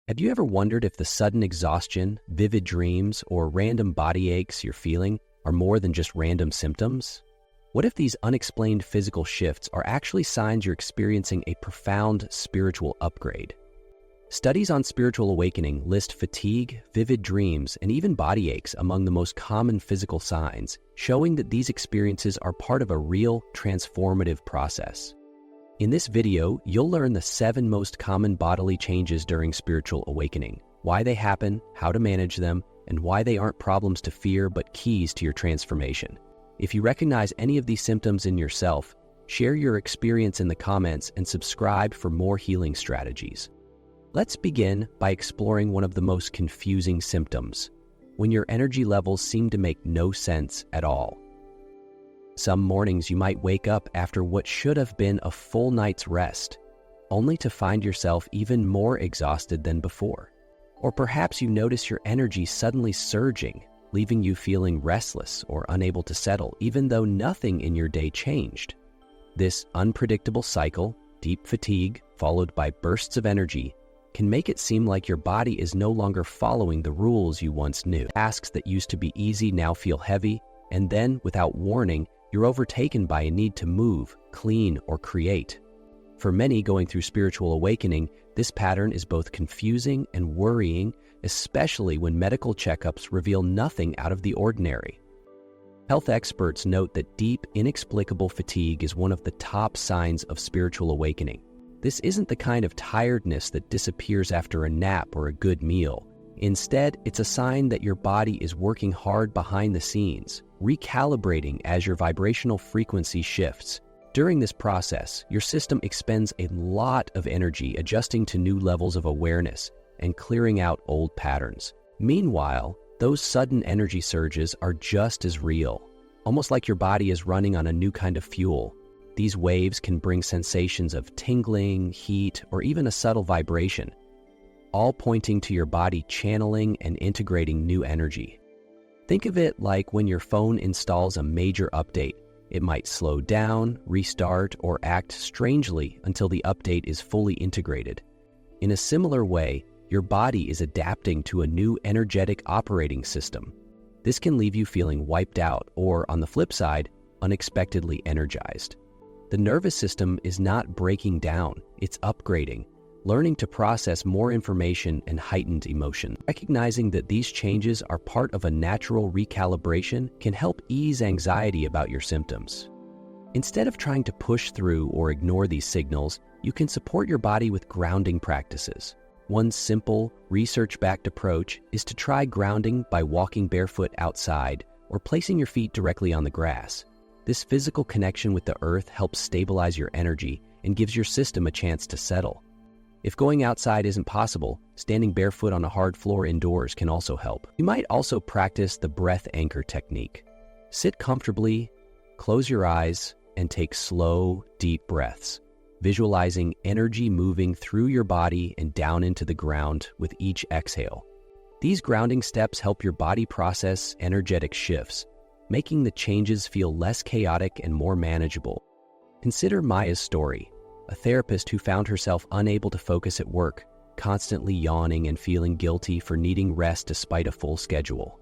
Have you ever wondered if the sudden exhaustion, vivid dreams, or random body aches you're feeling are more than just random symptoms? What if these unexplained physical shifts are actually signs you're experiencing a profound spiritual upgrade? Studies on spiritual awakening list fatigue, vivid dreams, and even body aches among the most common physical signs, showing that these experiences are part of a real, transformative process. In this video, you'll learn the 7 most common bodily changes during spiritual awakening, why they happen, how to manage them, and why they aren't problems to fear but keys to your transformation. If you recognize any of these symptoms in yourself, share your experience in the comments and subscribe for more healing strategies. Let's begin by exploring one of the most confusing symptoms, when your energy levels seem to make no sense at all. Some mornings you might wake up after what should have been a full night's rest, only to find yourself even more exhausted than before. Or perhaps you notice your energy suddenly surging, leaving you feeling restless or unable to settle, even though nothing in your day changed. This unpredictable cycle, deep fatigue, followed by bursts of energy, can make it seem like your body is no longer following the rules you once knew. Tasks that used to be easy now feel heavy, and then, without warning, you're overtaken by a need to move, clean, or create. For many going through spiritual awakening, this pattern is both confusing and worrying, especially when medical checkups reveal nothing out of the ordinary. Health experts note that deep, inexplicable fatigue is one of the top signs of spiritual awakening. This isn't the kind of tiredness that disappears after a nap or a good meal. Instead, it's a sign that your body is working hard behind the scenes, recalibrating as your vibrational frequency shifts. During this process, your system expends a lot of energy adjusting to new levels of awareness and clearing out old patterns. Meanwhile, those sudden energy surges are just as real, almost like your body is running on a new kind of fuel. These waves can bring sensations of tingling, heat, or even a subtle vibration, all pointing to your body channeling and integrating new energy. Think of it like when your phone installs a major update. It might slow down, restart, or act strangely until the update is fully integrated. In a similar way, your body is adapting to a new energetic operating system. This can leave you feeling wiped out or, on the flip side, unexpectedly energized. The nervous system is not breaking down, it's upgrading, learning to process more information and heightened emotion. Recognizing that these changes are part of a natural recalibration can help ease anxiety about your symptoms. Instead of trying to push through or ignore these signals, you can support your body with grounding practices. One simple, research-backed approach is to try grounding by walking barefoot outside or placing your feet directly on the grass. This physical connection with the earth helps stabilize your energy and gives your system a chance to settle. If going outside isn't possible, standing barefoot on a hard floor indoors can also help. You might also practice the breath anchor technique. Sit comfortably, close your eyes, and take slow, deep breaths, visualizing energy moving through your body and down into the ground with each exhale. These grounding steps help your body process energetic shifts, making the changes feel less chaotic and more manageable. Consider Maya's story, a therapist who found herself unable to focus at work, constantly yawning and feeling guilty for needing rest despite a full schedule.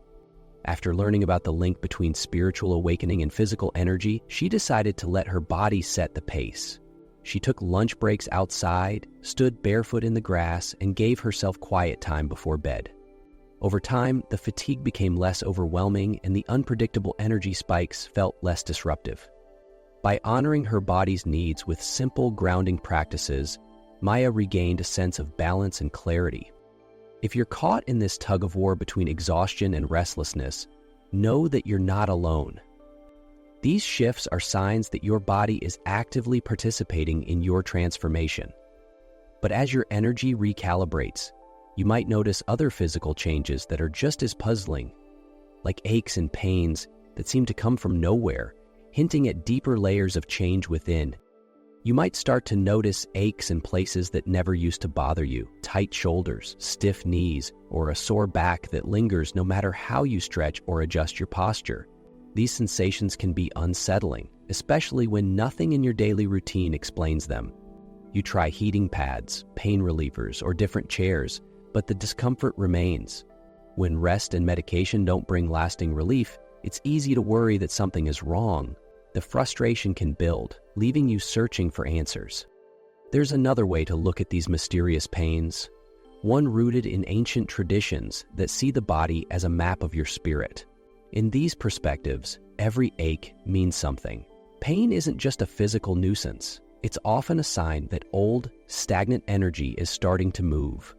After learning about the link between spiritual awakening and physical energy, she decided to let her body set the pace. She took lunch breaks outside, stood barefoot in the grass, and gave herself quiet time before bed. Over time, the fatigue became less overwhelming and the unpredictable energy spikes felt less disruptive. By honoring her body's needs with simple grounding practices, Maya regained a sense of balance and clarity. If you're caught in this tug-of-war between exhaustion and restlessness, know that you're not alone. These shifts are signs that your body is actively participating in your transformation. But as your energy recalibrates, you might notice other physical changes that are just as puzzling, like aches and pains that seem to come from nowhere, hinting at deeper layers of change within. You might start to notice aches in places that never used to bother you, tight shoulders, stiff knees, or a sore back that lingers no matter how you stretch or adjust your posture. These sensations can be unsettling, especially when nothing in your daily routine explains them. You try heating pads, pain relievers, or different chairs, but the discomfort remains. When rest and medication don't bring lasting relief, it's easy to worry that something is wrong. The frustration can build, leaving you searching for answers. There's another way to look at these mysterious pains, one rooted in ancient traditions that see the body as a map of your spirit. In these perspectives, every ache means something. Pain isn't just a physical nuisance. It's often a sign that old, stagnant energy is starting to move.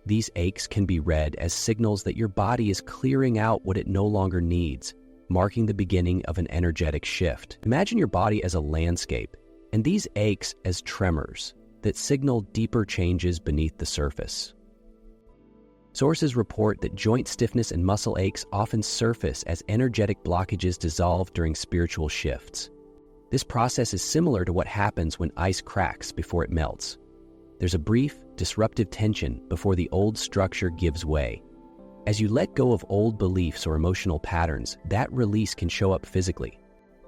These aches can be read as signals that your body is clearing out what it no longer needs, marking the beginning of an energetic shift. Imagine your body as a landscape, and these aches as tremors that signal deeper changes beneath the surface. Sources report that joint stiffness and muscle aches often surface as energetic blockages dissolve during spiritual shifts. This process is similar to what happens when ice cracks before it melts. There's a brief, disruptive tension before the old structure gives way. As you let go of old beliefs or emotional patterns, that release can show up physically.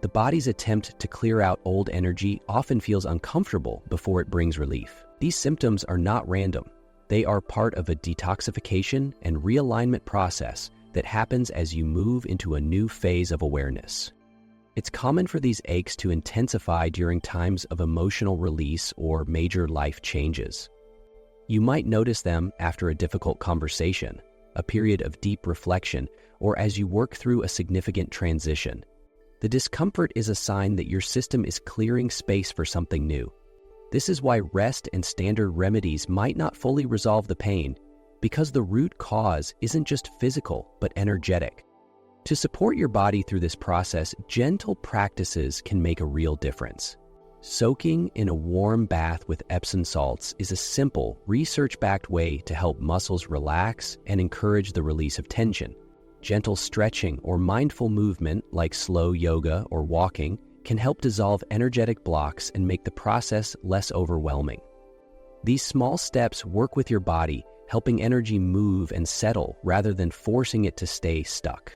The body's attempt to clear out old energy often feels uncomfortable before it brings relief. These symptoms are not random. They are part of a detoxification and realignment process that happens as you move into a new phase of awareness. It's common for these aches to intensify during times of emotional release or major life changes. You might notice them after a difficult conversation, a period of deep reflection, or as you work through a significant transition. The discomfort is a sign that your system is clearing space for something new. This is why rest and standard remedies might not fully resolve the pain, because the root cause isn't just physical but energetic. To support your body through this process, gentle practices can make a real difference. Soaking in a warm bath with Epsom salts is a simple, research-backed way to help muscles relax and encourage the release of tension. Gentle stretching or mindful movement, like slow yoga or walking, can help dissolve energetic blocks and make the process less overwhelming. These small steps work with your body, helping energy move and settle rather than forcing it to stay stuck.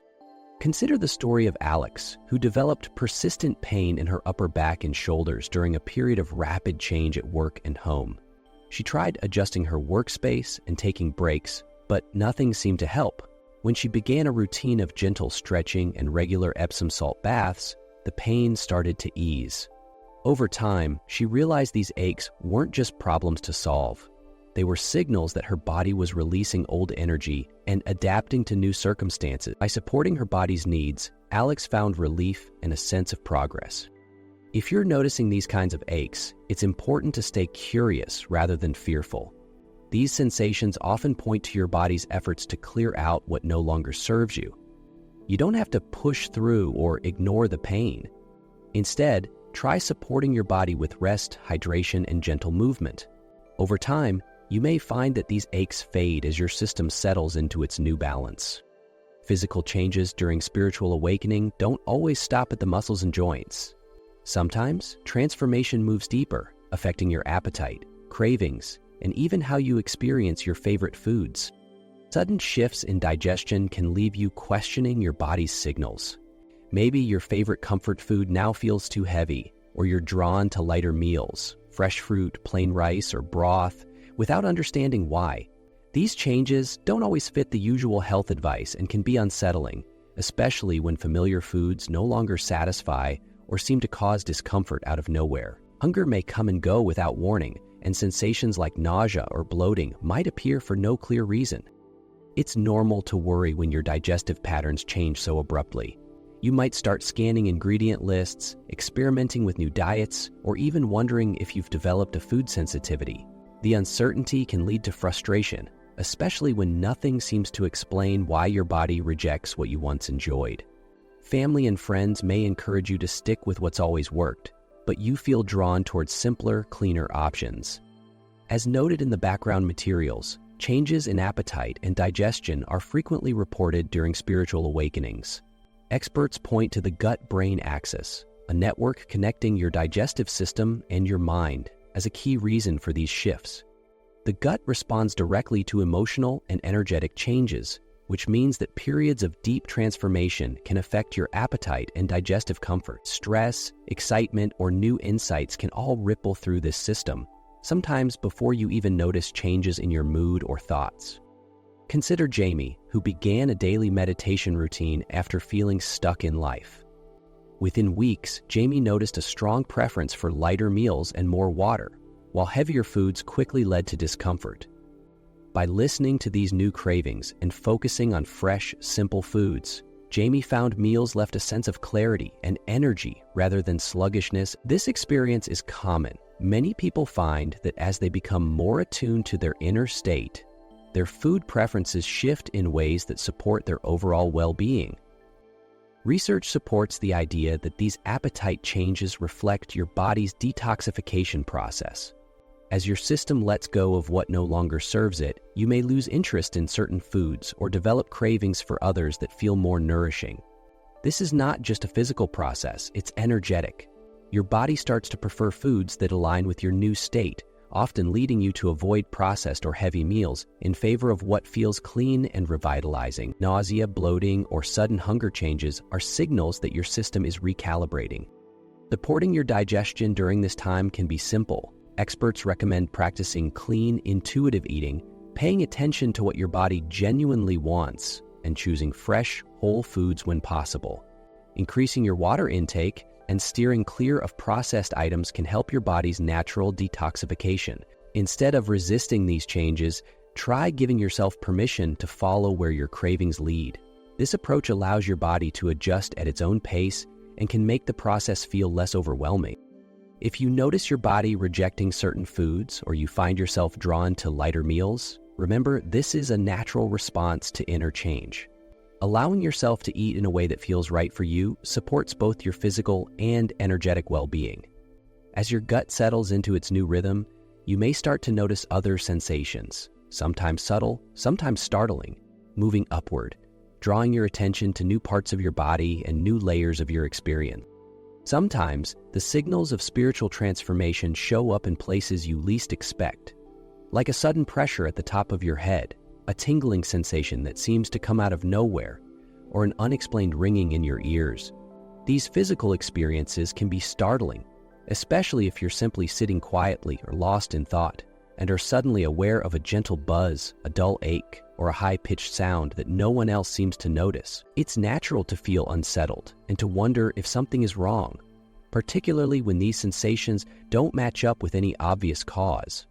Consider the story of Alex, who developed persistent pain in her upper back and shoulders during a period of rapid change at work and home. She tried adjusting her workspace and taking breaks, but nothing seemed to help. When she began a routine of gentle stretching and regular Epsom salt baths, the pain started to ease. Over time, she realized these aches weren't just problems to solve. They were signals that her body was releasing old energy and adapting to new circumstances. By supporting her body's needs, Alex found relief and a sense of progress. If you're noticing these kinds of aches, it's important to stay curious rather than fearful. These sensations often point to your body's efforts to clear out what no longer serves you. You don't have to push through or ignore the pain. Instead, try supporting your body with rest, hydration, and gentle movement. Over time, you may find that these aches fade as your system settles into its new balance. Physical changes during spiritual awakening don't always stop at the muscles and joints. Sometimes, transformation moves deeper, affecting your appetite, cravings, and even how you experience your favorite foods. Sudden shifts in digestion can leave you questioning your body's signals. Maybe your favorite comfort food now feels too heavy, or you're drawn to lighter meals, fresh fruit, plain rice, or broth, without understanding why. These changes don't always fit the usual health advice and can be unsettling, especially when familiar foods no longer satisfy or seem to cause discomfort out of nowhere. Hunger may come and go without warning, and sensations like nausea or bloating might appear for no clear reason. It's normal to worry when your digestive patterns change so abruptly. You might start scanning ingredient lists, experimenting with new diets, or even wondering if you've developed a food sensitivity. The uncertainty can lead to frustration, especially when nothing seems to explain why your body rejects what you once enjoyed. Family and friends may encourage you to stick with what's always worked, but you feel drawn towards simpler, cleaner options. As noted in the background materials, changes in appetite and digestion are frequently reported during spiritual awakenings. Experts point to the gut-brain axis, a network connecting your digestive system and your mind, as a key reason for these shifts. The gut responds directly to emotional and energetic changes, which means that periods of deep transformation can affect your appetite and digestive comfort. Stress, excitement, or new insights can all ripple through this system, sometimes before you even notice changes in your mood or thoughts. Consider Jamie, who began a daily meditation routine after feeling stuck in life. Within weeks, Jamie noticed a strong preference for lighter meals and more water, while heavier foods quickly led to discomfort. By listening to these new cravings and focusing on fresh, simple foods, Jamie found meals left a sense of clarity and energy rather than sluggishness. This experience is common. Many people find that as they become more attuned to their inner state, their food preferences shift in ways that support their overall well-being. Research supports the idea that these appetite changes reflect your body's detoxification process. As your system lets go of what no longer serves it, you may lose interest in certain foods or develop cravings for others that feel more nourishing. This is not just a physical process, it's energetic. Your body starts to prefer foods that align with your new state, often leading you to avoid processed or heavy meals in favor of what feels clean and revitalizing. Nausea, bloating, or sudden hunger changes are signals that your system is recalibrating. Supporting your digestion during this time can be simple. Experts recommend practicing clean, intuitive eating, paying attention to what your body genuinely wants, and choosing fresh, whole foods when possible. Increasing your water intake and steering clear of processed items can help your body's natural detoxification. Instead of resisting these changes, try giving yourself permission to follow where your cravings lead. This approach allows your body to adjust at its own pace and can make the process feel less overwhelming. If you notice your body rejecting certain foods or you find yourself drawn to lighter meals, remember this is a natural response to inner change. Allowing yourself to eat in a way that feels right for you supports both your physical and energetic well-being. As your gut settles into its new rhythm, you may start to notice other sensations, sometimes subtle, sometimes startling, moving upward, drawing your attention to new parts of your body and new layers of your experience. Sometimes, the signals of spiritual transformation show up in places you least expect, like a sudden pressure at the top of your head, a tingling sensation that seems to come out of nowhere, or an unexplained ringing in your ears. These physical experiences can be startling, especially if you're simply sitting quietly or lost in thought, and are suddenly aware of a gentle buzz, a dull ache, or a high-pitched sound that no one else seems to notice. It's natural to feel unsettled and to wonder if something is wrong, particularly when these sensations don't match up with any obvious cause.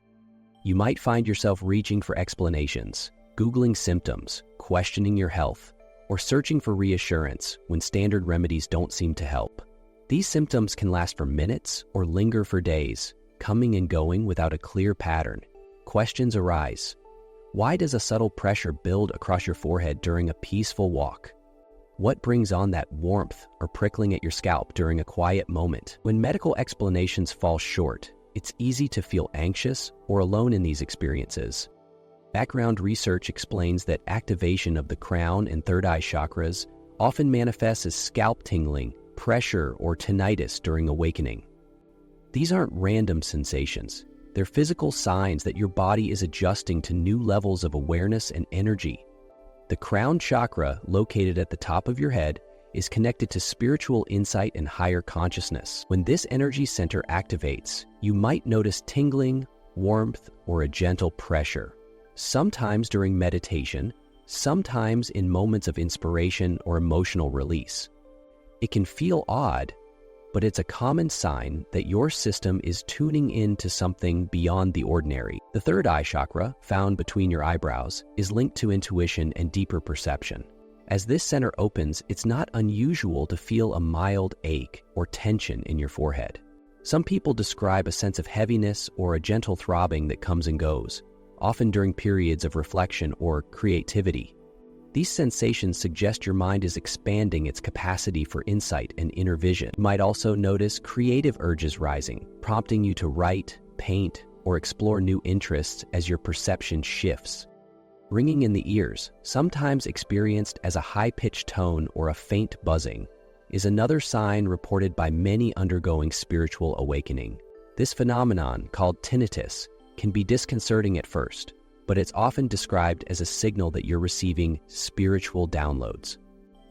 You might find yourself reaching for explanations, Googling symptoms, questioning your health, or searching for reassurance when standard remedies don't seem to help. These symptoms can last for minutes or linger for days, coming and going without a clear pattern. Questions arise. Why does a subtle pressure build across your forehead during a peaceful walk? What brings on that warmth or prickling at your scalp during a quiet moment? When medical explanations fall short, it's easy to feel anxious or alone in these experiences. Background research explains that activation of the crown and third eye chakras often manifests as scalp tingling, pressure, or tinnitus during awakening. These aren't random sensations. They're physical signs that your body is adjusting to new levels of awareness and energy. The crown chakra, located at the top of your head, is connected to spiritual insight and higher consciousness. When this energy center activates, you might notice tingling, warmth, or a gentle pressure. Sometimes during meditation, sometimes in moments of inspiration or emotional release. It can feel odd, but it's a common sign that your system is tuning into something beyond the ordinary. The third eye chakra, found between your eyebrows, is linked to intuition and deeper perception. As this center opens, it's not unusual to feel a mild ache or tension in your forehead. Some people describe a sense of heaviness or a gentle throbbing that comes and goes, often during periods of reflection or creativity. These sensations suggest your mind is expanding its capacity for insight and inner vision. You might also notice creative urges rising, prompting you to write, paint, or explore new interests as your perception shifts. Ringing in the ears, sometimes experienced as a high-pitched tone or a faint buzzing, is another sign reported by many undergoing spiritual awakening. This phenomenon, called tinnitus, can be disconcerting at first, but it's often described as a signal that you're receiving spiritual downloads.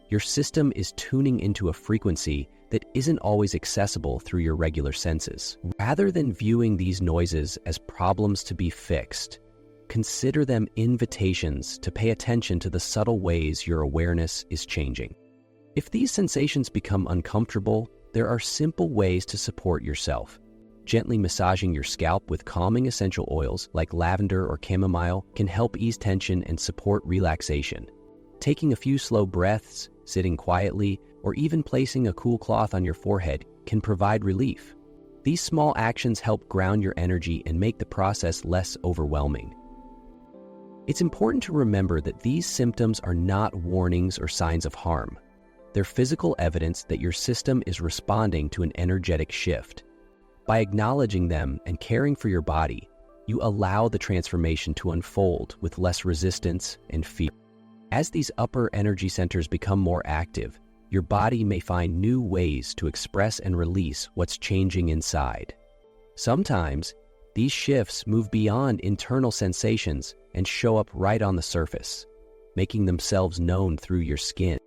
Your system is tuning into a frequency that isn't always accessible through your regular senses. Rather than viewing these noises as problems to be fixed, consider them invitations to pay attention to the subtle ways your awareness is changing. If these sensations become uncomfortable, there are simple ways to support yourself. Gently massaging your scalp with calming essential oils like lavender or chamomile can help ease tension and support relaxation. Taking a few slow breaths, sitting quietly, or even placing a cool cloth on your forehead can provide relief. These small actions help ground your energy and make the process less overwhelming. It's important to remember that these symptoms are not warnings or signs of harm. They're physical evidence that your system is responding to an energetic shift. By acknowledging them and caring for your body, you allow the transformation to unfold with less resistance and fear. As these upper energy centers become more active, your body may find new ways to express and release what's changing inside. Sometimes, these shifts move beyond internal sensations and show up right on the surface, making themselves known through your skin.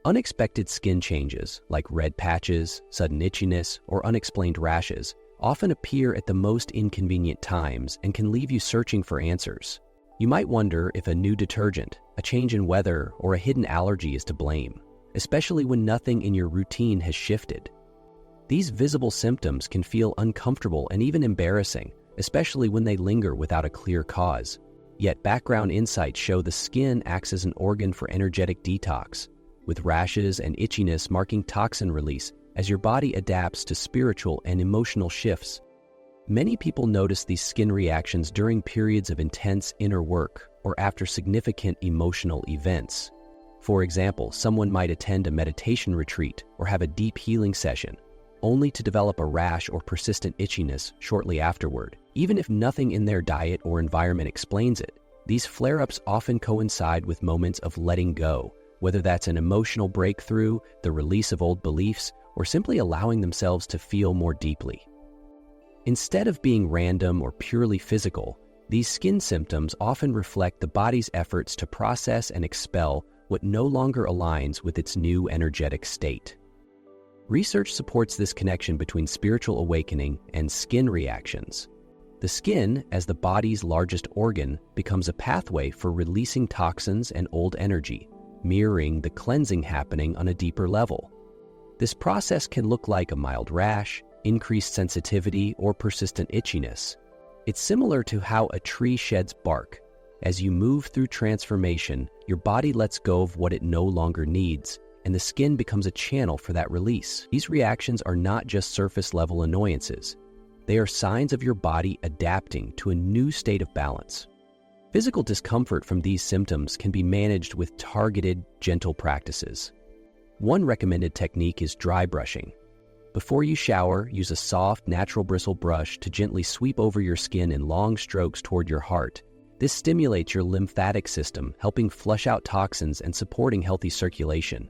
Unexpected skin changes, like red patches, sudden itchiness, or unexplained rashes, often appear at the most inconvenient times and can leave you searching for answers. You might wonder if a new detergent, a change in weather, or a hidden allergy is to blame, especially when nothing in your routine has shifted. These visible symptoms can feel uncomfortable and even embarrassing, especially when they linger without a clear cause. Yet background insights show the skin acts as an organ for energetic detox, with rashes and itchiness marking toxin release as your body adapts to spiritual and emotional shifts. Many people notice these skin reactions during periods of intense inner work or after significant emotional events. For example, someone might attend a meditation retreat or have a deep healing session, only to develop a rash or persistent itchiness shortly afterward. Even if nothing in their diet or environment explains it, these flare-ups often coincide with moments of letting go, whether that's an emotional breakthrough, the release of old beliefs, or simply allowing themselves to feel more deeply. Instead of being random or purely physical, these skin symptoms often reflect the body's efforts to process and expel what no longer aligns with its new energetic state. Research supports this connection between spiritual awakening and skin reactions. The skin, as the body's largest organ, becomes a pathway for releasing toxins and old energy, mirroring the cleansing happening on a deeper level. This process can look like a mild rash, increased sensitivity, or persistent itchiness. It's similar to how a tree sheds bark. As you move through transformation, your body lets go of what it no longer needs, and the skin becomes a channel for that release. These reactions are not just surface-level annoyances. They are signs of your body adapting to a new state of balance. Physical discomfort from these symptoms can be managed with targeted, gentle practices. One recommended technique is dry brushing. Before you shower, use a soft, natural bristle brush to gently sweep over your skin in long strokes toward your heart. This stimulates your lymphatic system, helping flush out toxins and supporting healthy circulation.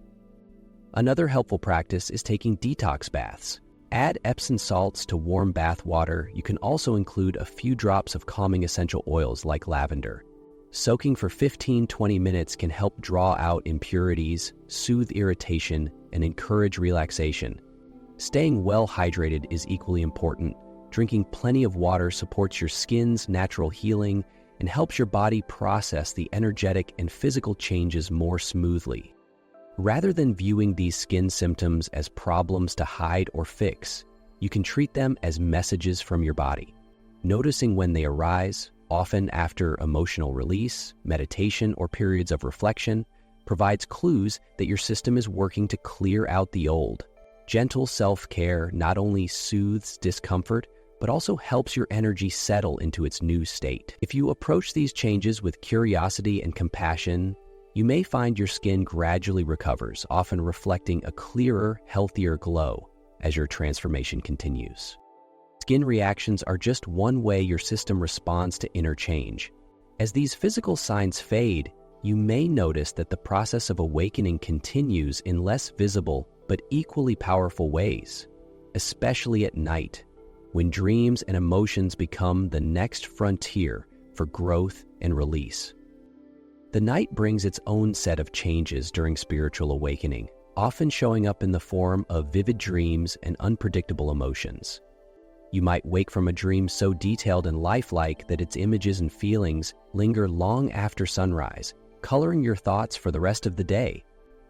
Another helpful practice is taking detox baths. Add Epsom salts to warm bath water. You can also include a few drops of calming essential oils like lavender. Soaking for 15-20 minutes can help draw out impurities, soothe irritation, and encourage relaxation. Staying well hydrated is equally important. Drinking plenty of water supports your skin's natural healing and helps your body process the energetic and physical changes more smoothly. Rather than viewing these skin symptoms as problems to hide or fix, you can treat them as messages from your body. Noticing when they arise, often after emotional release, meditation, or periods of reflection, provides clues that your system is working to clear out the old. Gentle self-care not only soothes discomfort, but also helps your energy settle into its new state. If you approach these changes with curiosity and compassion, you may find your skin gradually recovers, often reflecting a clearer, healthier glow as your transformation continues. Skin reactions are just one way your system responds to inner change. As these physical signs fade, you may notice that the process of awakening continues in less visible but equally powerful ways, especially at night, when dreams and emotions become the next frontier for growth and release. The night brings its own set of changes during spiritual awakening, often showing up in the form of vivid dreams and unpredictable emotions. You might wake from a dream so detailed and lifelike that its images and feelings linger long after sunrise, coloring your thoughts for the rest of the day.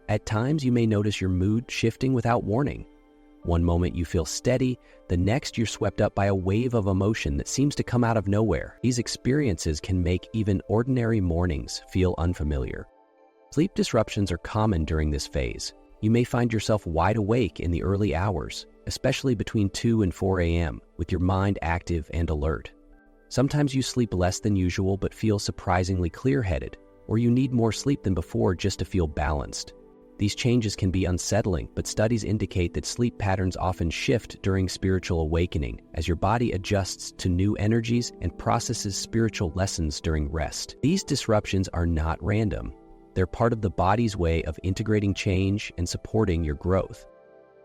At times, you may notice your mood shifting without warning. One moment you feel steady, the next you're swept up by a wave of emotion that seems to come out of nowhere. These experiences can make even ordinary mornings feel unfamiliar. Sleep disruptions are common during this phase. You may find yourself wide awake in the early hours, especially between 2 and 4 a.m., with your mind active and alert. Sometimes you sleep less than usual but feel surprisingly clear-headed, or you need more sleep than before just to feel balanced. These changes can be unsettling, but studies indicate that sleep patterns often shift during spiritual awakening as your body adjusts to new energies and processes spiritual lessons during rest. These disruptions are not random. They're part of the body's way of integrating change and supporting your growth.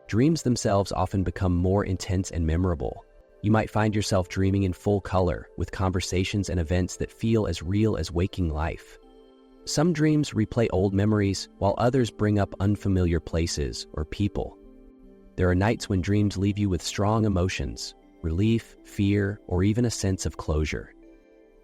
Dreams themselves often become more intense and memorable. You might find yourself dreaming in full color, with conversations and events that feel as real as waking life. Some dreams replay old memories, while others bring up unfamiliar places or people. There are nights when dreams leave you with strong emotions, relief, fear, or even a sense of closure.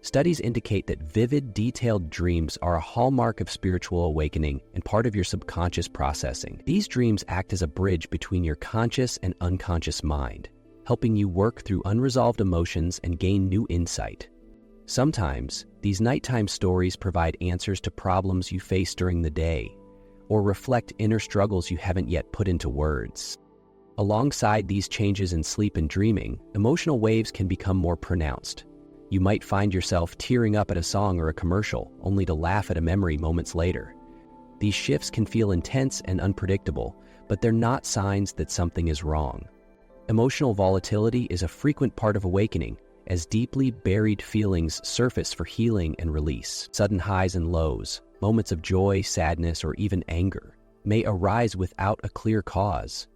Studies indicate that vivid, detailed dreams are a hallmark of spiritual awakening and part of your subconscious processing. These dreams act as a bridge between your conscious and unconscious mind, helping you work through unresolved emotions and gain new insight. Sometimes, these nighttime stories provide answers to problems you face during the day, or reflect inner struggles you haven't yet put into words. Alongside these changes in sleep and dreaming, emotional waves can become more pronounced. You might find yourself tearing up at a song or a commercial, only to laugh at a memory moments later. These shifts can feel intense and unpredictable, but they're not signs that something is wrong. Emotional volatility is a frequent part of awakening, as deeply buried feelings surface for healing and release. Sudden highs and lows, moments of joy, sadness, or even anger may arise without a clear cause.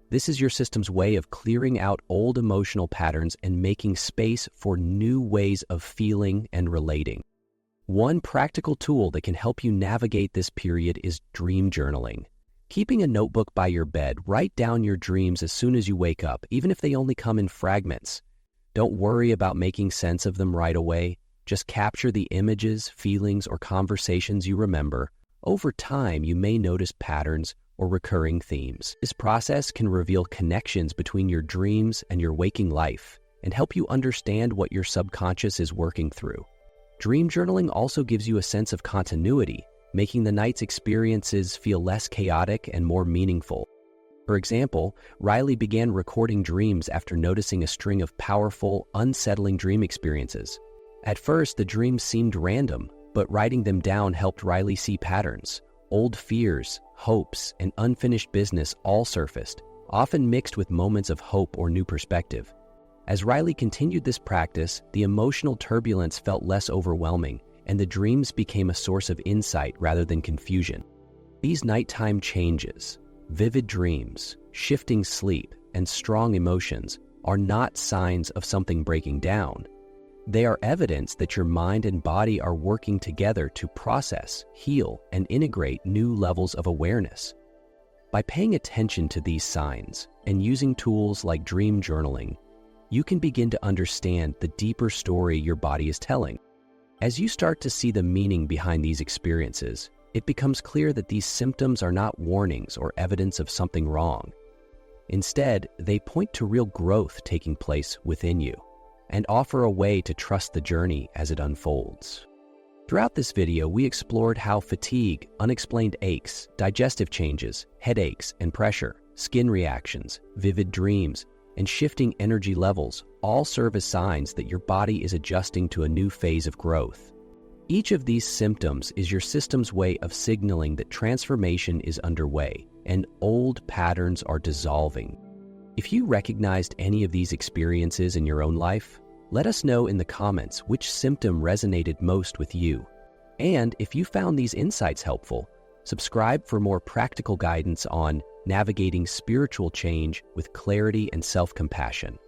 This is your system's way of clearing out old emotional patterns and making space for new ways of feeling and relating. One practical tool that can help you navigate this period is dream journaling. Keeping a notebook by your bed, write down your dreams as soon as you wake up, even if they only come in fragments. Don't worry about making sense of them right away. Just capture the images, feelings, or conversations you remember. Over time, you may notice patterns or recurring themes. This process can reveal connections between your dreams and your waking life and help you understand what your subconscious is working through. Dream journaling also gives you a sense of continuity, making the night's experiences feel less chaotic and more meaningful. For example, Riley began recording dreams after noticing a string of powerful, unsettling dream experiences. At first, the dreams seemed random, but writing them down helped Riley see patterns. Old fears, hopes, and unfinished business all surfaced, often mixed with moments of hope or new perspective. As Riley continued this practice, the emotional turbulence felt less overwhelming, and the dreams became a source of insight rather than confusion. These nighttime changes, vivid dreams, shifting sleep, and strong emotions are not signs of something breaking down. They are evidence that your mind and body are working together to process, heal, and integrate new levels of awareness. By paying attention to these signs and using tools like dream journaling, you can begin to understand the deeper story your body is telling. As you start to see the meaning behind these experiences, it becomes clear that these symptoms are not warnings or evidence of something wrong. Instead, they point to real growth taking place within you and offer a way to trust the journey as it unfolds. Throughout this video, we explored how fatigue, unexplained aches, digestive changes, headaches and pressure, skin reactions, vivid dreams, and shifting energy levels all serve as signs that your body is adjusting to a new phase of growth. Each of these symptoms is your system's way of signaling that transformation is underway and old patterns are dissolving. If you recognized any of these experiences in your own life, let us know in the comments which symptom resonated most with you. And if you found these insights helpful, subscribe for more practical guidance on navigating spiritual change with clarity and self-compassion.